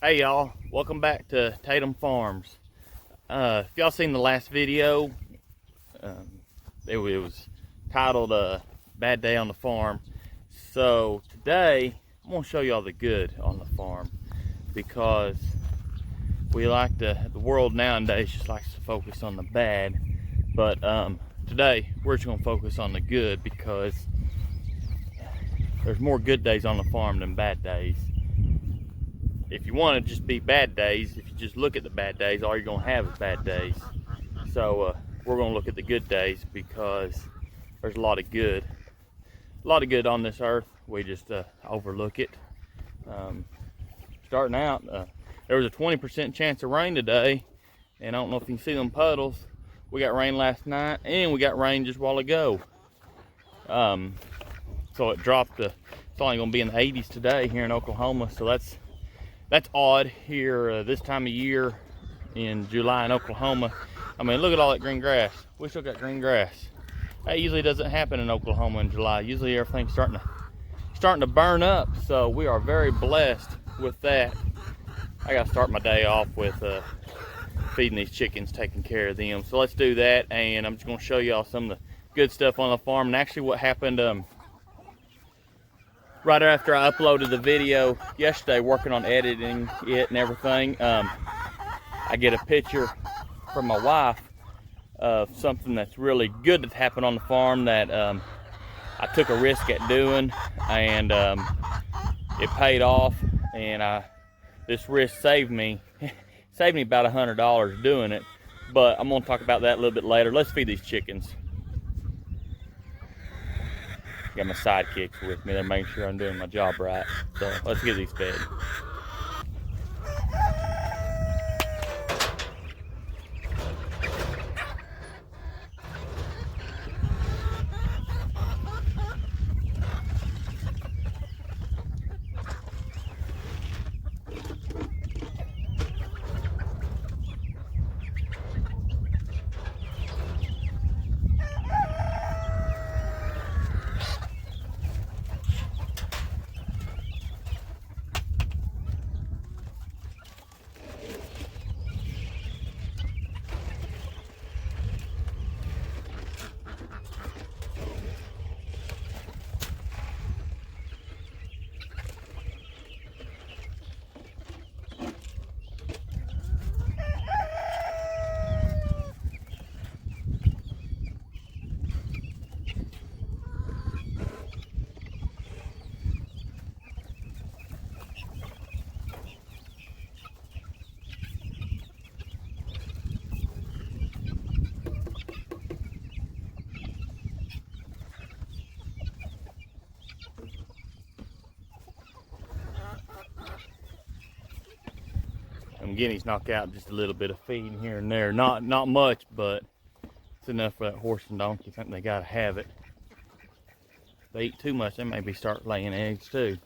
Hey y'all, welcome back to Tatum Farms. If y'all seen the last video, it was titled Bad Day on the Farm. So today, I'm going to show y'all the good on the farm, because we like the world nowadays just likes to focus on the bad. But today, we're just going to focus on the good, because there's more good days on the farm than bad days. If you want to just be bad days, if you just look at the bad days, all you're going to have is bad days. So we're going to look at the good days, because there's a lot of good on this earth. We just overlook it. Starting out, there was a 20% chance of rain today, and I don't know if you can see them puddles. We got rain last night, and we got rain just a while ago. So it dropped to, it's only going to be in the 80s today here in Oklahoma. So that's odd here this time of year in July in Oklahoma. I mean, look at all that green grass. We still got green grass. That usually doesn't happen in Oklahoma in July. Usually everything's starting to burn up. So we are very blessed with that. I got to start my day off with feeding these chickens, taking care of them. So let's do that, and I'm just going to show y'all some of the good stuff on the farm, and actually what happened right after I uploaded the video yesterday, working on editing it and everything. I get a picture from my wife of something that's really good that happened on the farm that I took a risk at doing, and it paid off, and this risk saved me about $100 doing it. But I'm going to talk about that a little bit later. Let's feed these chickens. Got my sidekicks with me. They're making sure I'm doing my job right. So let's get these fed. Guineas knock out just a little bit of feed here and there. Not much, but it's enough for that horse and donkey. I think they gotta have it. If they eat too much, they maybe start laying eggs too.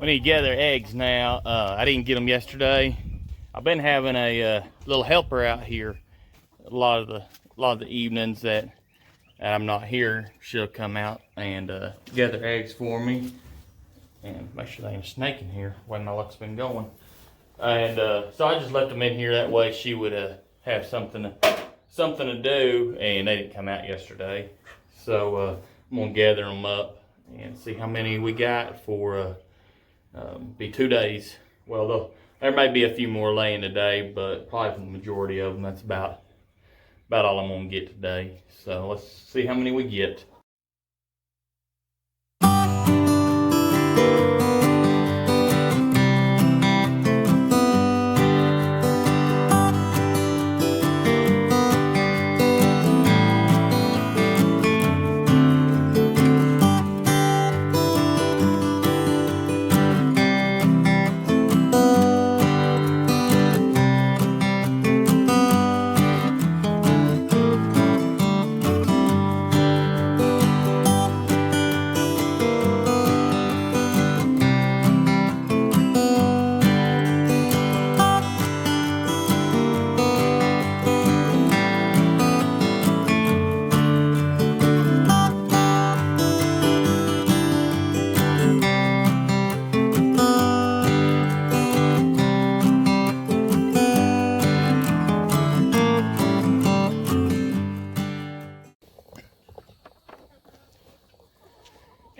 We need to gather eggs now. I didn't get them yesterday. I've been having a little helper out here a lot of the evenings that I'm not here. She'll come out and gather eggs for me. and make sure there ain't a snake in here. The way my luck's been going. And so I just left them in here that way she would have something to do, and they didn't come out yesterday. So I'm gonna gather them up and see how many we got for be 2 days. Well, there may be a few more laying today, but probably for the majority of them, that's about all I'm gonna get today. So let's see how many we get.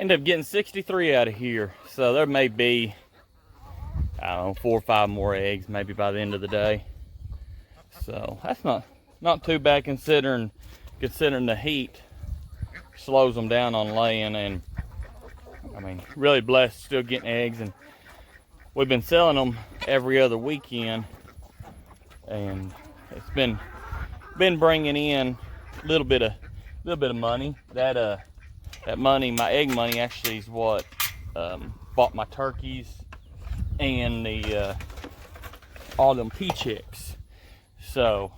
End up getting 63 out of here, so there may be, I don't know, 4 or 5 more eggs maybe by the end of the day. So that's not too bad considering the heat slows them down on laying. And I mean, really blessed still getting eggs, and we've been selling them every other weekend, and it's been bringing in a little bit of money. That money, my egg money, actually is what bought my turkeys and the all them pea chicks. So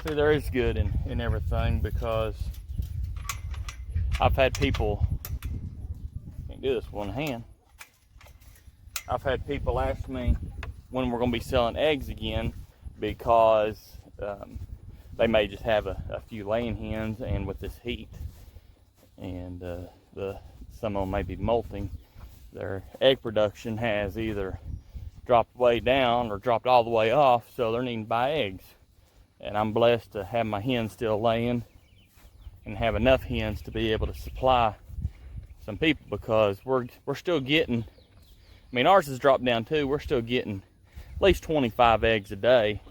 see, there is good in everything, because I've had people, can't do this with one hand. I've had people ask me when we're going to be selling eggs again, because they may just have a few laying hens, and with this heat and some of them may be molting, their egg production has either dropped way down or dropped all the way off, so they're needing to buy eggs. And I'm blessed to have my hens still laying and have enough hens to be able to supply some people, because we're still getting, I mean, ours has dropped down too, we're still getting at least 25 eggs a day,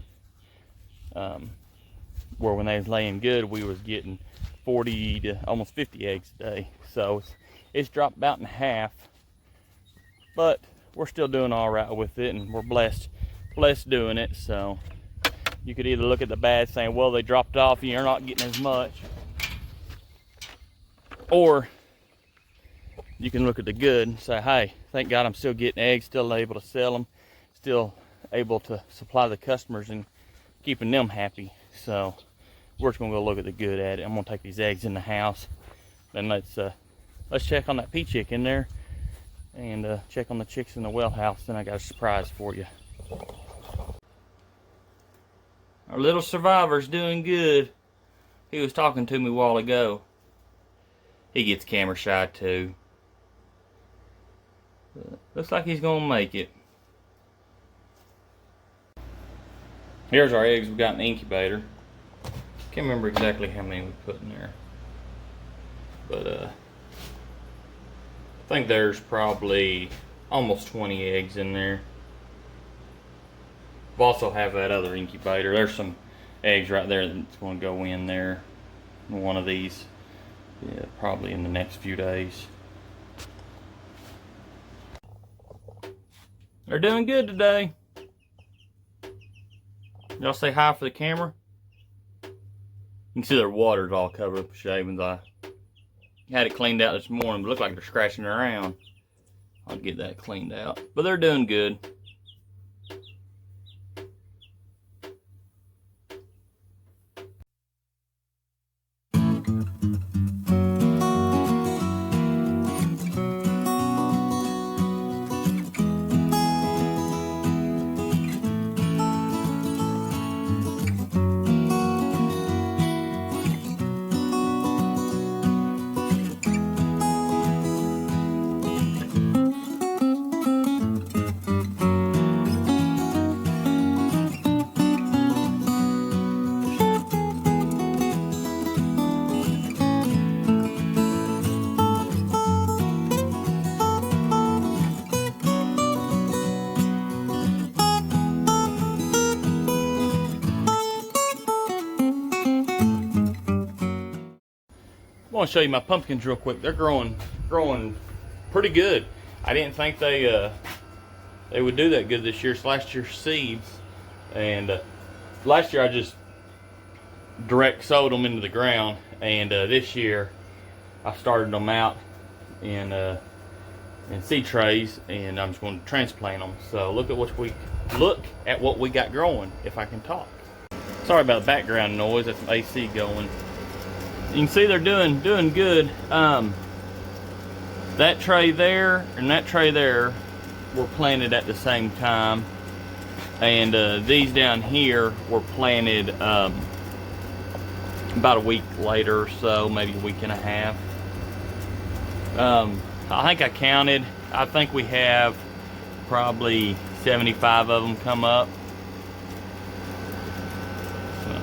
where when they was laying good we was getting 40 to almost 50 eggs a day. So it's dropped about in half, but we're still doing all right with it, and we're blessed doing it. So you could either look at the bad saying, well, they dropped off, you're not getting as much, or you can look at the good and say, hey, thank God I'm still getting eggs, still able to sell them, still able to supply the customers and keeping them happy. So we're just gonna go look at the good at it. I'm gonna take these eggs in the house, then let's check on that pea chick in there, and check on the chicks in the well house. Then I got a surprise for you. Our little survivor's doing good. He was talking to me a while ago. He gets camera shy too. Looks like he's gonna make it. Here's our eggs we got in the incubator. Can't remember exactly how many we put in there, but I think there's probably almost 20 eggs in there. We also have that other incubator. There's some eggs right there that's going to go in there. One of these, yeah, probably in the next few days. They're doing good today. Y'all say hi for the camera. You can see their water's all covered up with shavings. I had it cleaned out this morning, but it looked like they're scratching around. I'll get that cleaned out. But they're doing good. want to show you my pumpkins real quick. They're growing pretty good. I didn't think they would do that good this year. It's last year's seeds, and last year I just direct sowed them into the ground, and this year I started them out in seed trays, and I'm just going to transplant them. So look at what we got growing. If I can talk. Sorry about the background noise. That's AC going. You can see they're doing good. That tray there and that tray there were planted at the same time, and these down here were planted about a week later or so, maybe a week and a half. I think I counted. I think we have probably 75 of them come up. So,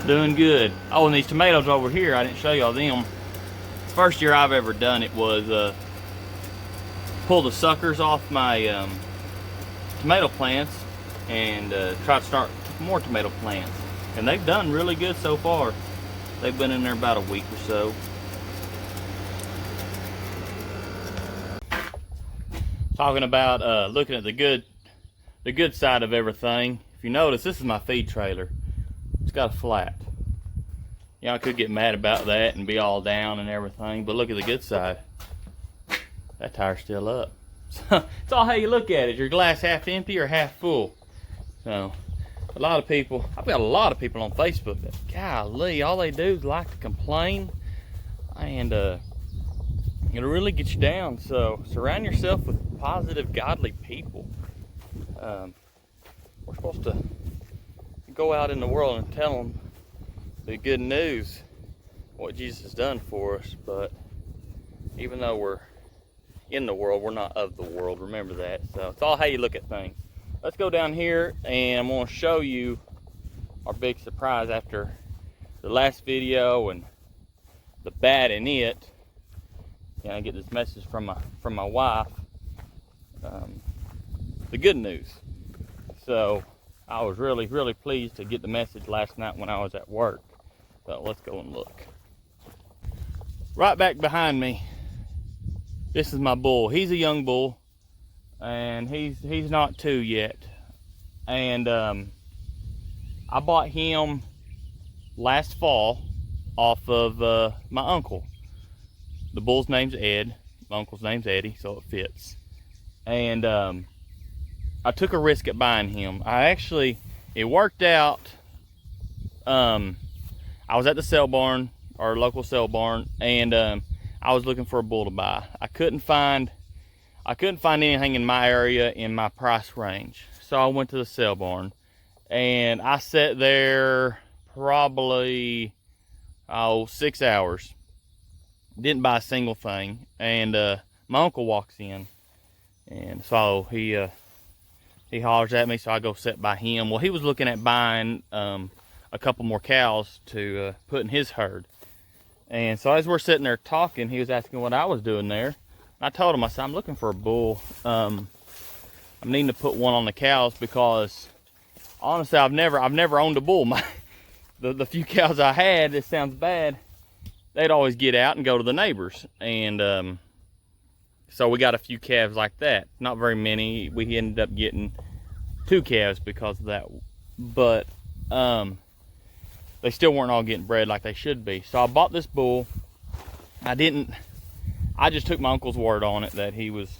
doing good. Oh, and these tomatoes over here, I didn't show y'all them. First year I've ever done it was pull the suckers off my tomato plants and try to start more tomato plants. And they've done really good so far. They've been in there about a week or so. Talking about looking at the good side of everything. If you notice, this is my feed trailer. It's got a flat. Y'all could get mad about that and be all down and everything, but look at the good side. That tire's still up. So it's all how you look at it. Is your glass half empty or half full? So a lot of people, I've got a lot of people on Facebook that, golly, all they do is like to complain, and it'll really get you down. So surround yourself with positive, godly people. We're supposed to go out in the world and tell them the good news, what Jesus has done for us. But even though we're in the world, we're not of the world. Remember that. So it's all how you look at things. Let's go down here, and I'm going to show you our big surprise after the last video and the bad in it. And I get this message from my wife. The good news. So I was really pleased to get the message last night when I was at work. So let's go and look. Right back behind me, this is my bull. He's a young bull, and he's not 2 yet. And I bought him last fall off of my uncle. The bull's name's Ed. My uncle's name's Eddie, so it fits. And I took a risk at buying him. It worked out. I was at the sale barn, our local sale barn, and I was looking for a bull to buy. I couldn't find anything in my area in my price range. So I went to the sale barn, and I sat there probably 6 hours. Didn't buy a single thing. And my uncle walks in, and so he hollers at me, so I go sit by him. Well, he was looking at buying a couple more cows to put in his herd. And so as we're sitting there talking, he was asking what I was doing there. I told him, I said, I'm looking for a bull. I'm needing to put one on the cows because honestly, I've never owned a bull. The few cows I had, this sounds bad, they'd always get out and go to the neighbors. And so we got a few calves like that. Not very many. We ended up getting 2 calves because of that. But they still weren't all getting bred like they should be. So I bought this bull. I just took my uncle's word on it that he was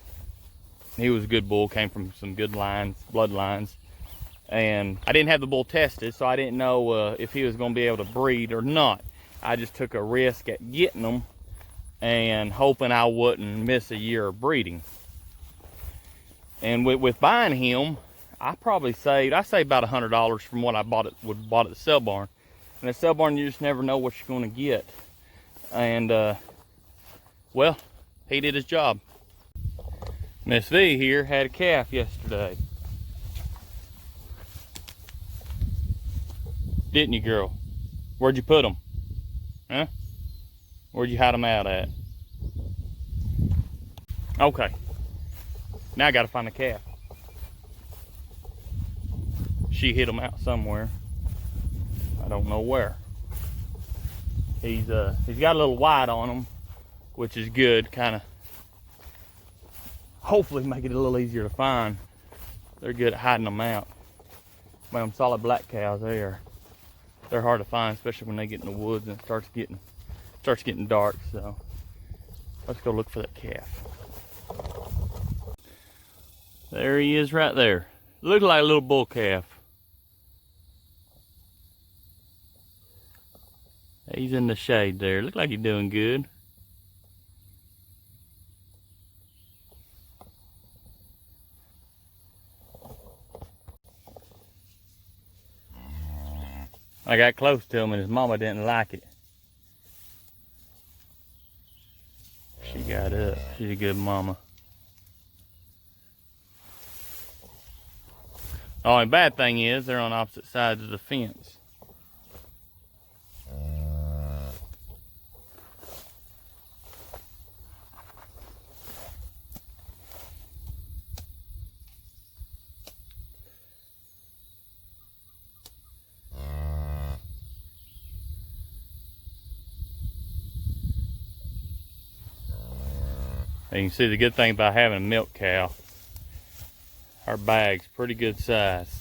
a good bull, came from some good bloodlines. And I didn't have the bull tested, so I didn't know if he was going to be able to breed or not. I just took a risk at getting them and hoping I wouldn't miss a year of breeding. And with buying him, I saved about $100 from what I bought at the sale barn. And at the sale barn, you just never know what you're going to get. And well, he did his job. Miss V here had a calf yesterday. Didn't you, girl? Where'd you put them? Huh? Where'd you hide them out at? Okay. Now I gotta find the calf. She hid them out somewhere. I don't know where. He's got a little white on him, which is good. Kind of, hopefully make it a little easier to find. They're good at hiding them out. Man, them solid black cows, they're hard to find, especially when they get in the woods and it starts getting dark. So let's go look for that calf. There he is right there. Looks like a little bull calf. He's in the shade there. Looks like he's doing good. I got close to him and his mama didn't like it. She got up. She's a good mama. The only bad thing is they're on opposite sides of the fence. And you can see the good thing about having a milk cow, our bag's pretty good size.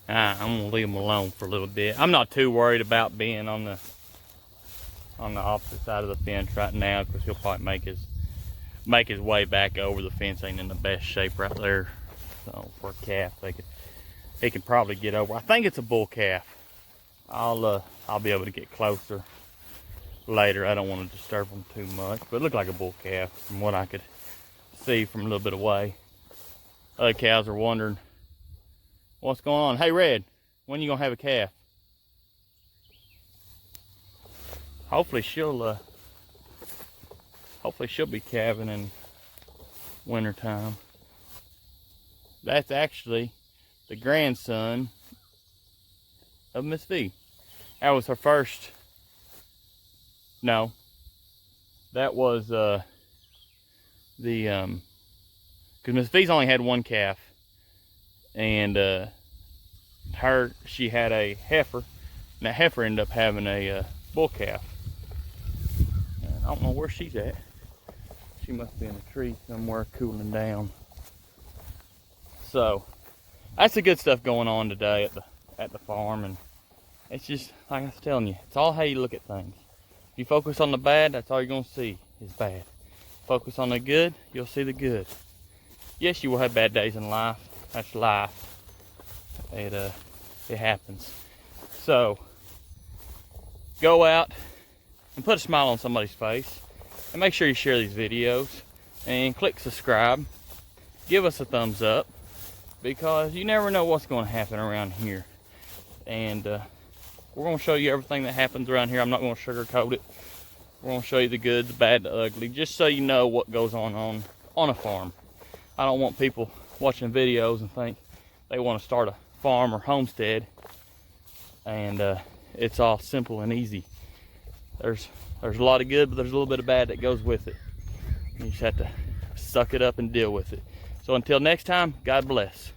I'm gonna leave him alone for a little bit. I'm not too worried about being on the opposite side of the fence right now, because he'll probably make his way back over the fence. Ain't in the best shape right there. So for a calf, he can probably get over. I think it's a bull calf. I'll be able to get closer later. I don't want to disturb them too much, but it looked like a bull calf from what I could see from a little bit away. Other cows are wondering what's going on. Hey Red, when are you gonna have a calf? Hopefully she'll be calving in wintertime. That's actually the grandson of Miss V. That was her first. No, that was because Miss V's only had one calf, and she had a heifer, and that heifer ended up having a bull calf. And I don't know where she's at. She must be in a tree somewhere cooling down. So that's the good stuff going on today at the farm, and it's just like I was telling you, it's all how you look at things. If you focus on the bad, that's all you're gonna see is bad. Focus on the good, you'll see the good. Yes, you will have bad days in life. That's life. It happens. So go out and put a smile on somebody's face, and make sure you share these videos and click subscribe. Give us a thumbs up, because you never know what's going to happen around here. And we're going to show you everything that happens around here. I'm not going to sugarcoat it. We're going to show you the good, the bad, the ugly, just so you know what goes on a farm. I don't want people watching videos and think they want to start a farm or homestead and it's all simple and easy. There's a lot of good, but there's a little bit of bad that goes with it. You just have to suck it up and deal with it. So until next time, God bless.